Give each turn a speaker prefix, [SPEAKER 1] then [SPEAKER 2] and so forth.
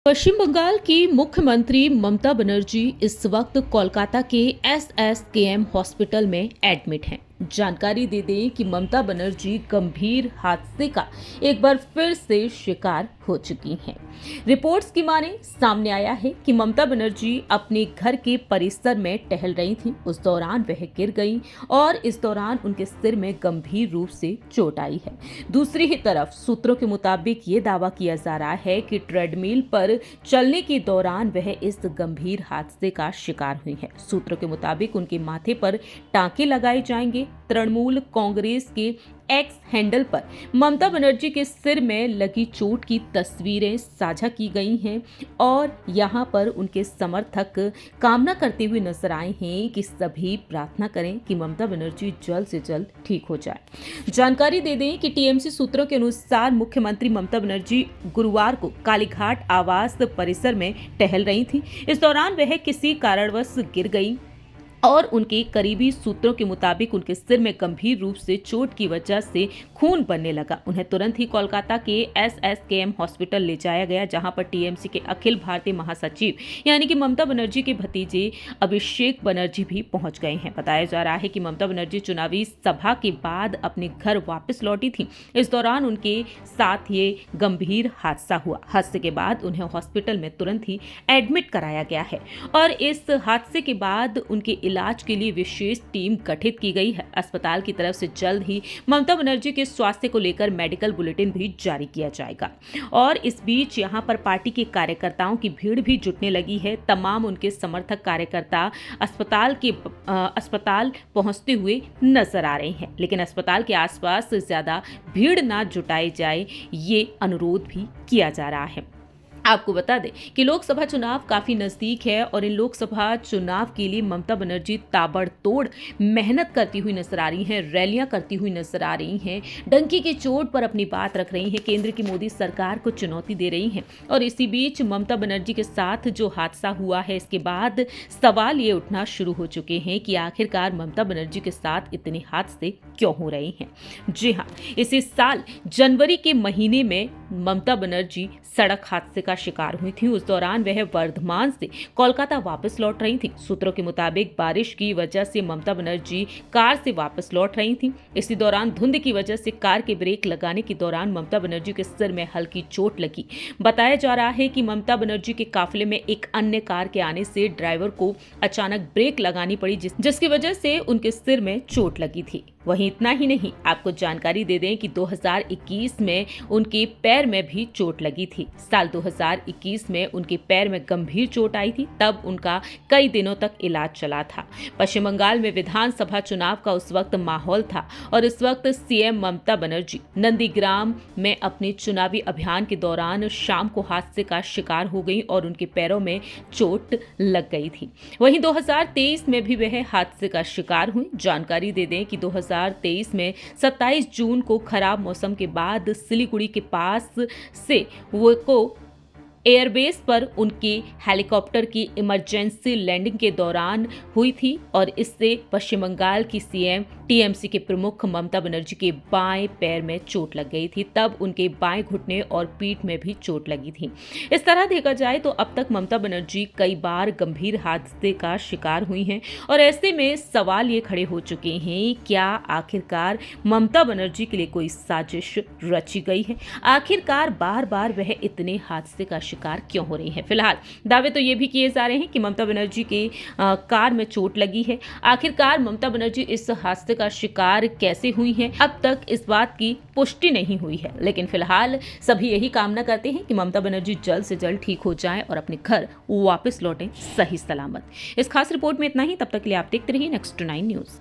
[SPEAKER 1] पश्चिम बंगाल की मुख्यमंत्री ममता बनर्जी इस वक्त कोलकाता के एसएसकेएम हॉस्पिटल में एडमिट हैं। जानकारी दे दें कि ममता बनर्जी गंभीर हादसे का एक बार फिर से शिकार हो चुकी हैं। रिपोर्ट्स की माने सामने आया है कि ममता बनर्जी अपने घर के परिसर में टहल रही थीं। उस दौरान वह गिर गईं और इस दौरान उनके सिर में गंभीर रूप से चोट आई है। दूसरी ही तरफ सूत्रों के मुताबिक ये दावा किया जा रहा है कि ट्रेडमिल पर चलने के दौरान वह इस गंभीर हादसे का शिकार हुई है। सूत्रों के मुताबिक उनके माथे पर टांके लगाए जाएंगे। तृणमूल कांग्रेस के एक्स हैंडल पर ममता बनर्जी के सिर में लगी चोट की तस्वीरें साझा की गई हैं और यहां पर उनके समर्थक कामना करते हुए नजर आए हैं कि सभी प्रार्थना करें कि ममता बनर्जी जल्द से जल्द ठीक हो जाए। जानकारी दे दें कि टीएमसी सूत्रों के अनुसार मुख्यमंत्री ममता बनर्जी गुरुवार को कालीघाट आवास परिसर में टहल रही थी। इस दौरान वह किसी कारणवश गिर गई और उनके करीबी सूत्रों के मुताबिक उनके सिर में गंभीर रूप से चोट की वजह से खून बनने लगा। उन्हें तुरंत ही कोलकाता के एसएसकेएम हॉस्पिटल ले जाया गया, जहां पर टीएमसी के अखिल भारतीय महासचिव यानी कि ममता बनर्जी के भतीजे अभिषेक बनर्जी भी पहुंच गए हैं। बताया जा रहा है कि ममता बनर्जी चुनावी सभा के बाद अपने घर वापस लौटी थी। इस दौरान उनके साथ ये गंभीर हादसा हुआ। हादसे के बाद उन्हें हॉस्पिटल में तुरंत ही एडमिट कराया गया है और इस हादसे के बाद उनके इलाज के लिए विशेष टीम गठित की गई है। अस्पताल की तरफ से जल्द ही ममता बनर्जी के स्वास्थ्य को लेकर मेडिकल बुलेटिन भी जारी किया जाएगा। और इस बीच यहां पर पार्टी के कार्यकर्ताओं की भीड़ भी जुटने लगी है। तमाम उनके समर्थक कार्यकर्ता अस्पताल पहुंचते हुए नजर आ रहे हैं, लेकिन अस्पताल के आसपास ज्यादा भीड़ ना जुटाई जाए, ये अनुरोध भी किया जा रहा है। आपको बता दें कि लोकसभा चुनाव काफी नजदीक है और इन लोकसभा चुनाव के लिए ममता बनर्जी ताबड़तोड़ मेहनत करती हुई नजर आ रही हैं, रैलियां करती हुई नजर आ रही हैं, डंकी की चोट पर अपनी बात रख रही हैं, केंद्र की मोदी सरकार को चुनौती दे रही हैं। और इसी बीच ममता बनर्जी के साथ जो हादसा हुआ है, इसके बाद सवाल ये उठना शुरू हो चुके हैं कि आखिरकार ममता बनर्जी के साथ इतने हादसे क्यों हो रहे हैं। जी हाँ, इसी साल जनवरी के महीने में ममता बनर्जी सड़क हादसे का शिकार हुई थी। उस दौरान वह वर्धमान से कोलकाता वापस लौट रही थी। सूत्रों के मुताबिक बारिश की वजह से ममता बनर्जी कार से वापस लौट रही थी। इसी दौरान धुंध की वजह से कार के ब्रेक लगाने के दौरान ममता बनर्जी के सिर में हल्की चोट लगी। बताया जा रहा है कि ममता बनर्जी के काफिले में एक अन्य कार के आने से ड्राइवर को अचानक ब्रेक लगानी पड़ी, जिसकी वजह से उनके सिर में चोट लगी थी। वहीं इतना ही नहीं, आपको जानकारी दे दें कि 2021 में उनके पैर में भी चोट लगी थी। साल 2021 में उनके पैर में गंभीर चोट आई थी, तब उनका कई दिनों तक इलाज चला था। पश्चिम बंगाल में विधानसभा चुनाव का उस वक्त माहौल था और इस वक्त सीएम ममता बनर्जी नंदीग्राम में अपने चुनावी अभियान के दौरान शाम को हादसे का शिकार हो गई और उनके पैरों में चोट लग गई थी। वहीं 2023 में भी वह हादसे का शिकार हुई। जानकारी दे दें कि 2023 में 27 जून को खराब मौसम के बाद सिलीगुड़ी के पास से वो को एयरबेस पर उनके हेलीकॉप्टर की इमरजेंसी लैंडिंग के दौरान हुई थी और इससे पश्चिम बंगाल की सीएम टीएमसी के प्रमुख ममता बनर्जी के बाएं पैर में चोट लग गई थी। तब उनके बाएं घुटने और पीठ में भी चोट लगी थी। इस तरह देखा जाए तो अब तक ममता बनर्जी कई बार गंभीर हादसे का शिकार हुई हैं और ऐसे में सवाल ये खड़े हो चुके हैं, क्या आखिरकार ममता बनर्जी के लिए कोई साजिश रची गई है? आखिरकार बार बार वह इतने हादसे का शिकार क्यों हो रही है? फिलहाल दावे तो ये भी किए जा रहे हैं कि ममता बनर्जी के कार में चोट लगी है। आखिरकार ममता बनर्जी इस हादसे का शिकार कैसे हुई है, अब तक इस बात की पुष्टि नहीं हुई है, लेकिन फिलहाल सभी यही कामना करते हैं कि ममता बनर्जी जल्द से जल्द ठीक हो जाएं और अपने घर वापस लौटें सही सलामत। इस खास रिपोर्ट में इतना ही। तब तक के लिए आप देखते रहिए नेक्स्ट 9 न्यूज।